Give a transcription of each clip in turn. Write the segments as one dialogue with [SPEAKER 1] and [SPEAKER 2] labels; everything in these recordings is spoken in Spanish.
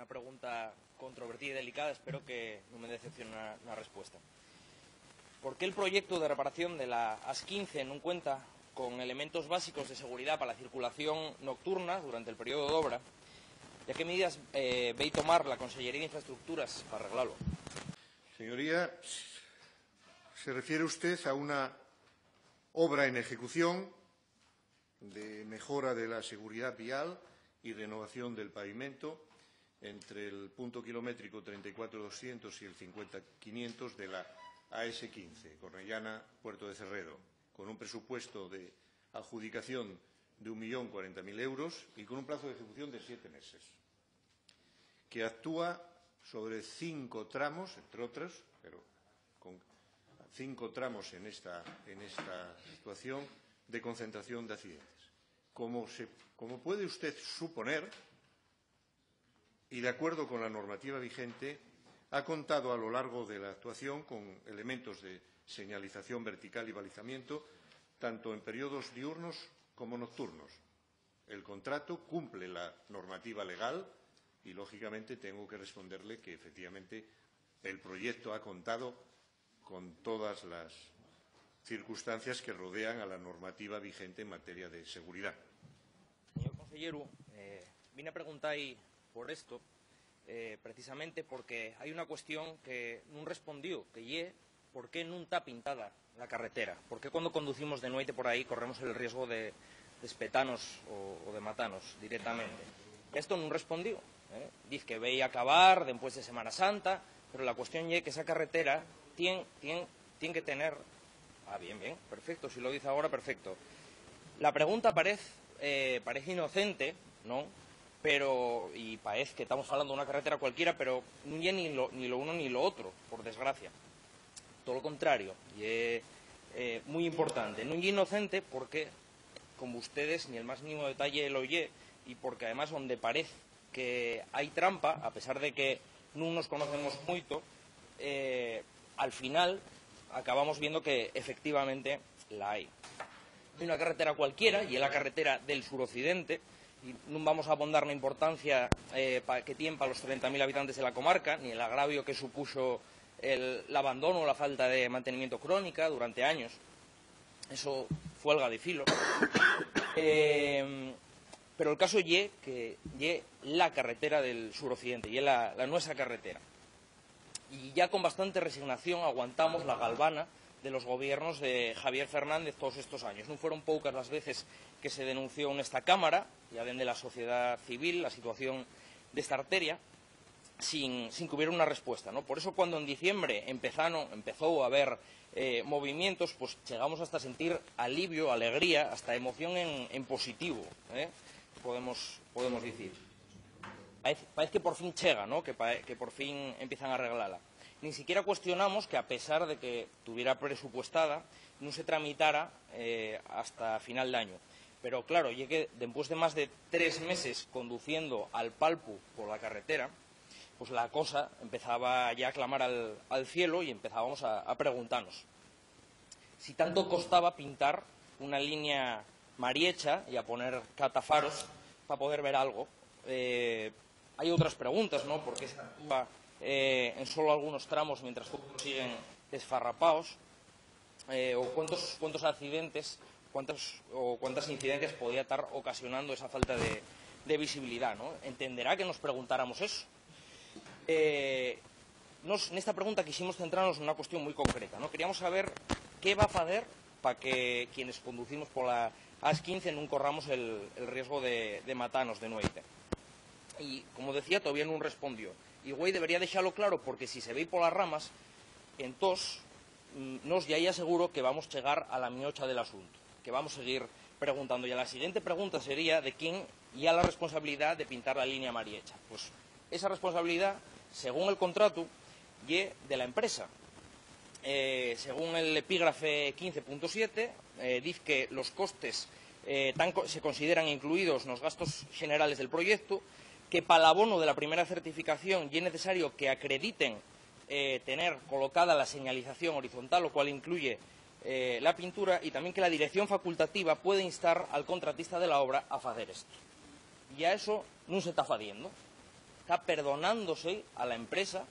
[SPEAKER 1] una pregunta controvertida y delicada, espero que no me decepcione una respuesta. ¿Por qué el proyecto de reparación de la AS15 no cuenta con elementos básicos de seguridad para la circulación nocturna durante el periodo de obra? ¿Y a qué medidas ve tomar la Consellería de Infraestructuras para arreglarlo?
[SPEAKER 2] Señoría, se refiere usted a una obra en ejecución de mejora de la seguridad vial y renovación del pavimento entre el punto kilométrico 34.200 y el 50.500 de la AS15, Cornellana-Puerto de Cerredo, con un presupuesto de adjudicación de 1.040.000 euros y con un plazo de ejecución de 7 meses, que actúa sobre 5 tramos, entre otros, pero con 5 tramos en esta situación de concentración de accidentes. Como puede usted suponer, y de acuerdo con la normativa vigente, ha contado a lo largo de la actuación con elementos de señalización vertical y balizamiento, tanto en periodos diurnos como nocturnos. El contrato cumple la normativa legal y, lógicamente, tengo que responderle que, efectivamente, el proyecto ha contado con todas las circunstancias que rodean a la normativa vigente en materia de seguridad.
[SPEAKER 1] Señor consellero, vine a preguntar por esto, precisamente porque hay una cuestión que no respondió, que es por qué no está pintada la carretera, por qué cuando conducimos de noche por ahí corremos el riesgo de espetanos o de matanos directamente. Esto no respondió. Dice que veía acabar después de Semana Santa, pero la cuestión es que esa carretera tiene que tener... bien, perfecto, si lo dice ahora, perfecto. La pregunta parece inocente, ¿no? Pero, y parece que estamos hablando de una carretera cualquiera, pero no es ni lo uno ni lo otro, por desgracia. Todo lo contrario, y es muy importante. No es inocente porque, como ustedes, ni el más mínimo detalle lo oye, y porque además donde parece que hay trampa, a pesar de que no nos conocemos mucho, al final acabamos viendo que efectivamente la hay. Hay una carretera cualquiera, y es la carretera del suroccidente, y no vamos a abondar la importancia que tiene para los 30.000 habitantes de la comarca, ni el agravio que supuso el abandono o la falta de mantenimiento crónica durante años. Eso huelga de filo. Pero el caso es que es la carretera del suroccidente, y es la nuestra carretera. Y ya con bastante resignación aguantamos la galvana de los gobiernos de Javier Fernández todos estos años. No fueron pocas las veces que se denunció en esta Cámara, ya de la sociedad civil, la situación de esta arteria, sin que hubiera una respuesta, ¿no? Por eso cuando en diciembre empezó a haber movimientos, pues llegamos hasta sentir alivio, alegría, hasta emoción en positivo, podemos decir. Parece que por fin llega, ¿no? Que por fin empiezan a arreglarla. Ni siquiera cuestionamos que, a pesar de que estuviera presupuestada, no se tramitara hasta final de año. Pero claro, llegué después de más de 3 meses conduciendo al Palpu por la carretera, pues la cosa empezaba ya a clamar al cielo y empezábamos a preguntarnos si tanto costaba pintar una línea mariecha y a poner catafaros para poder ver algo. Hay otras preguntas, ¿no? ¿Por qué se actúa en solo algunos tramos mientras otros siguen desfarrapados? ¿O cuántos accidentes, cuántas incidencias podía estar ocasionando esa falta de visibilidad, ¿no? Entenderá que nos preguntáramos eso. En esta pregunta quisimos centrarnos en una cuestión muy concreta, ¿no? Queríamos saber qué va a hacer para que quienes conducimos por la AS15 no corramos el riesgo de matarnos de noche. Y, como decía, todavía no respondió. Y güey, debería dejarlo claro, porque si se ve por las ramas, entonces nos ya aseguro que vamos a llegar a la miocha del asunto, que vamos a seguir preguntando. Y la siguiente pregunta sería de quién ya la responsabilidad de pintar la línea mariecha. Pues esa responsabilidad, según el contrato, es de la empresa. Según el epígrafe 15.7, dice que los costes se consideran incluidos en los gastos generales del proyecto, que para el abono de la primera certificación es necesario que acrediten tener colocada la señalización horizontal, lo cual incluye la pintura, y también que la dirección facultativa puede instar al contratista de la obra a hacer esto. Y a eso no se está haciendo. está perdonándose a la empresa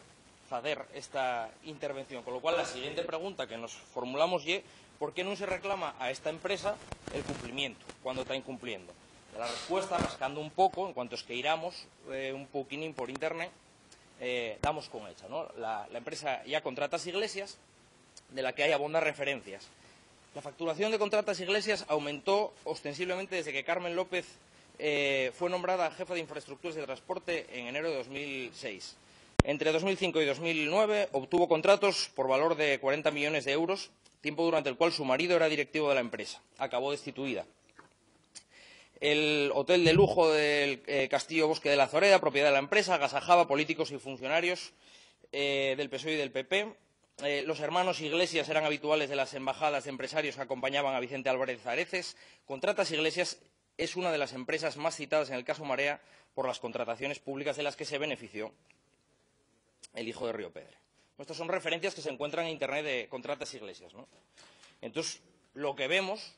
[SPEAKER 1] hacer esta intervención. Con lo cual, la siguiente pregunta que nos formulamos es ¿por qué no se reclama a esta empresa el cumplimiento cuando está incumpliendo? La respuesta, rascando un poco, en cuanto es que iramos un poquinín por internet, damos con hecha, ¿no? La empresa ya Contratas Iglesias, de la que hay abundantes referencias. La facturación de Contratas Iglesias aumentó ostensiblemente desde que Carmen López fue nombrada jefa de infraestructuras de transporte en enero de 2006. Entre 2005 y 2009 obtuvo contratos por valor de 40 millones de euros, tiempo durante el cual su marido era directivo de la empresa. Acabó destituida. El hotel de lujo del Castillo Bosque de la Zoreda, propiedad de la empresa, agasajaba políticos y funcionarios del PSOE y del PP. Los hermanos Iglesias eran habituales de las embajadas de empresarios que acompañaban a Vicente Álvarez Areces. Contratas Iglesias es una de las empresas más citadas en el caso Marea por las contrataciones públicas de las que se benefició el hijo de Río Pedre. Estas son referencias que se encuentran en Internet de Contratas Iglesias, ¿no? Entonces, lo que vemos,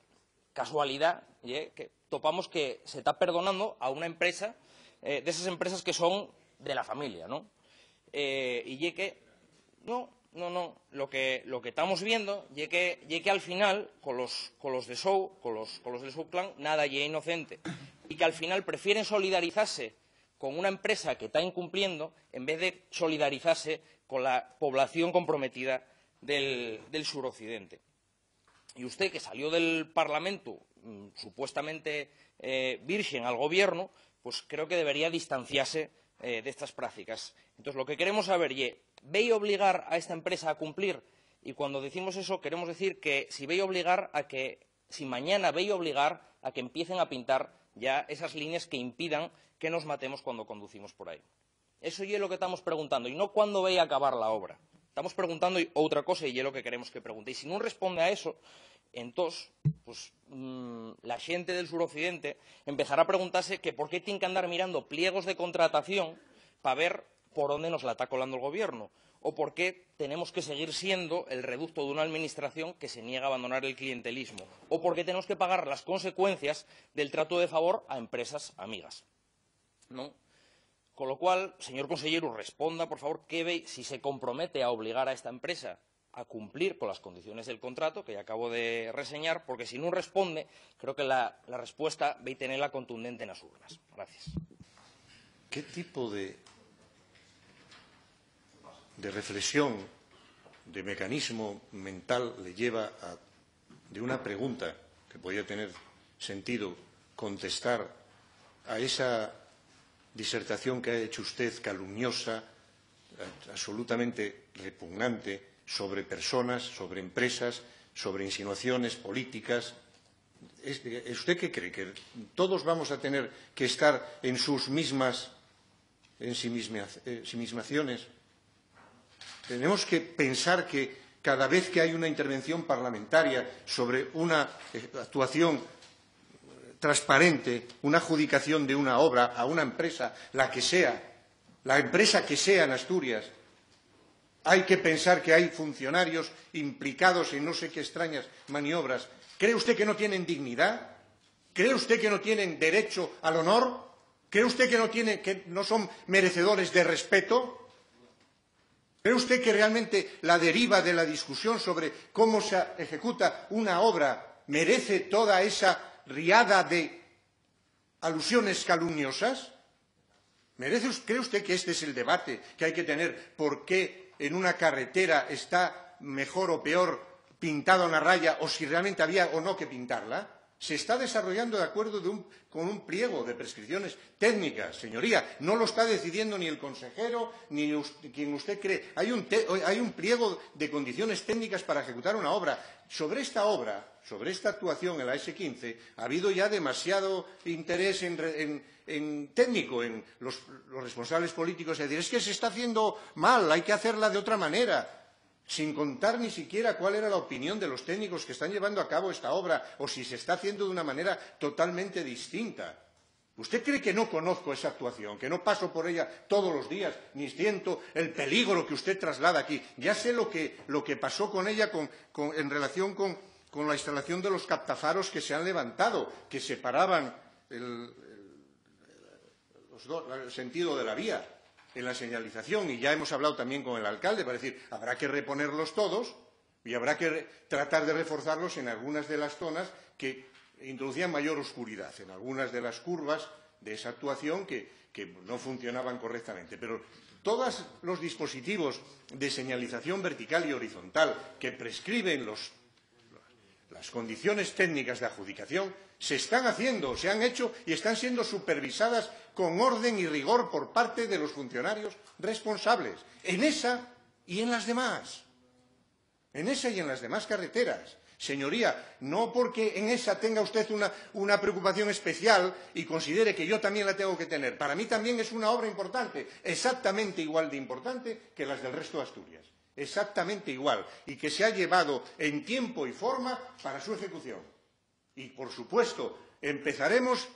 [SPEAKER 1] casualidad, que topamos que se está perdonando a una empresa, de esas empresas que son de la familia, ¿no? Y que no, lo que estamos viendo es que al final, con los de Sou, con los del Sou Clan, nada es inocente. Y que al final prefieren solidarizarse con una empresa que está incumpliendo en vez de solidarizarse con la población comprometida del suroccidente. Y usted, que salió del Parlamento supuestamente virgen al Gobierno, pues creo que debería distanciarse de estas prácticas. Entonces, lo que queremos saber es, ¿veis obligar a esta empresa a cumplir? Y cuando decimos eso, queremos decir que si mañana veis obligar a que empiecen a pintar ya esas líneas que impidan que nos matemos cuando conducimos por ahí. Eso es lo que estamos preguntando, y no cuándo veis acabar la obra. Estamos preguntando otra cosa y es lo que queremos que pregunte. Y si no responde a eso, entonces, pues, la gente del suroccidente empezará a preguntarse que por qué tienen que andar mirando pliegos de contratación para ver por dónde nos la está colando el Gobierno, o por qué tenemos que seguir siendo el reducto de una administración que se niega a abandonar el clientelismo, o por qué tenemos que pagar las consecuencias del trato de favor a empresas amigas, ¿no? Con lo cual, señor consejero, responda, por favor, si se compromete a obligar a esta empresa a cumplir con las condiciones del contrato, que ya acabo de reseñar, porque si no responde, creo que la respuesta va a tenerla contundente en las urnas. Gracias.
[SPEAKER 2] ¿Qué tipo de reflexión, de mecanismo mental le lleva de una pregunta que podría tener sentido contestar a esa disertación que ha hecho usted, calumniosa, absolutamente repugnante, sobre personas, sobre empresas, sobre insinuaciones políticas? ¿Usted qué cree? ¿Que todos vamos a tener que estar en sus mismas ensimismaciones? Tenemos que pensar que cada vez que hay una intervención parlamentaria sobre una actuación transparente, una adjudicación de una obra a una empresa, la empresa que sea en Asturias, hay que pensar que hay funcionarios implicados en no sé qué extrañas maniobras. ¿Cree usted que no tienen dignidad? ¿Cree usted que no tienen derecho al honor? ¿Cree usted que no son merecedores de respeto? ¿Cree usted que realmente la deriva de la discusión sobre cómo se ejecuta una obra merece toda esa riada de alusiones calumniosas? ¿Cree usted que este es el debate que hay que tener? ¿Por qué en una carretera está mejor o peor pintada una raya, o si realmente había o no que pintarla? Se está desarrollando de acuerdo con un pliego de prescripciones técnicas, señoría. No lo está decidiendo ni el consejero ni quien usted cree. Hay un pliego de condiciones técnicas para ejecutar una obra. Sobre esta obra, sobre esta actuación en la S15, ha habido ya demasiado interés técnico en los responsables políticos. Es decir, es que se está haciendo mal, hay que hacerla de otra manera, sin contar ni siquiera cuál era la opinión de los técnicos que están llevando a cabo esta obra, o si se está haciendo de una manera totalmente distinta. ¿Usted cree que no conozco esa actuación, que no paso por ella todos los días, ni siento el peligro que usted traslada aquí? Ya sé lo que pasó con ella en relación con la instalación de los captafaros que se han levantado, que separaban el sentido de la vía. en la señalización, y ya hemos hablado también con el alcalde, para decir, habrá que reponerlos todos y habrá que tratar de reforzarlos en algunas de las zonas que introducían mayor oscuridad, en algunas de las curvas de esa actuación que no funcionaban correctamente. Pero todos los dispositivos de señalización vertical y horizontal que prescriben las condiciones técnicas de adjudicación se están haciendo, se han hecho y están siendo supervisadas con orden y rigor por parte de los funcionarios responsables, en esa y en las demás. En esa y en las demás carreteras. Señoría, no porque en esa tenga usted una preocupación especial y considere que yo también la tengo que tener. Para mí también es una obra importante, exactamente igual de importante que las del resto de Asturias. Exactamente igual. Y que se ha llevado en tiempo y forma para su ejecución. Y, por supuesto, empezaremos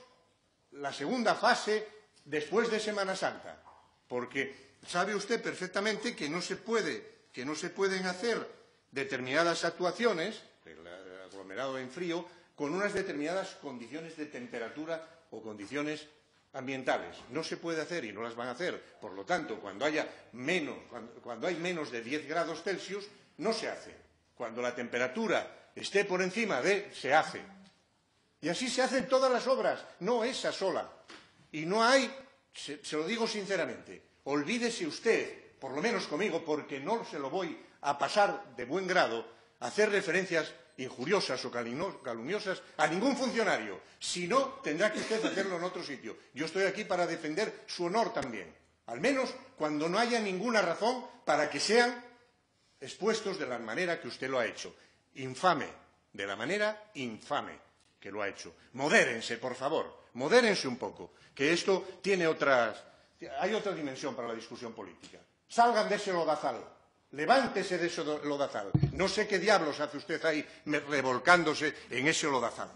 [SPEAKER 2] la segunda fase después de Semana Santa. Porque sabe usted perfectamente que no se pueden hacer determinadas actuaciones, el aglomerado en frío, con unas determinadas condiciones de temperatura o condiciones ambientales. No se puede hacer y no las van a hacer. Por lo tanto, cuando hay menos de 10 grados Celsius, no se hace. Cuando la temperatura esté por encima se hace. Y así se hacen todas las obras, no esa sola. Y no hay, se lo digo sinceramente, olvídese usted, por lo menos conmigo, porque no se lo voy a pasar de buen grado, hacer referencias injuriosas o calumniosas a ningún funcionario. Si no, tendrá que usted hacerlo en otro sitio. Yo estoy aquí para defender su honor también, al menos cuando no haya ninguna razón para que sean expuestos de la manera que usted lo ha hecho. Infame, de la manera infame que lo ha hecho. Modérense, por favor, modérense un poco, que esto tiene hay otra dimensión para la discusión política. Salgan de ese lodazal. Levántese de ese lodazal. No sé qué diablos hace usted ahí revolcándose en ese lodazal.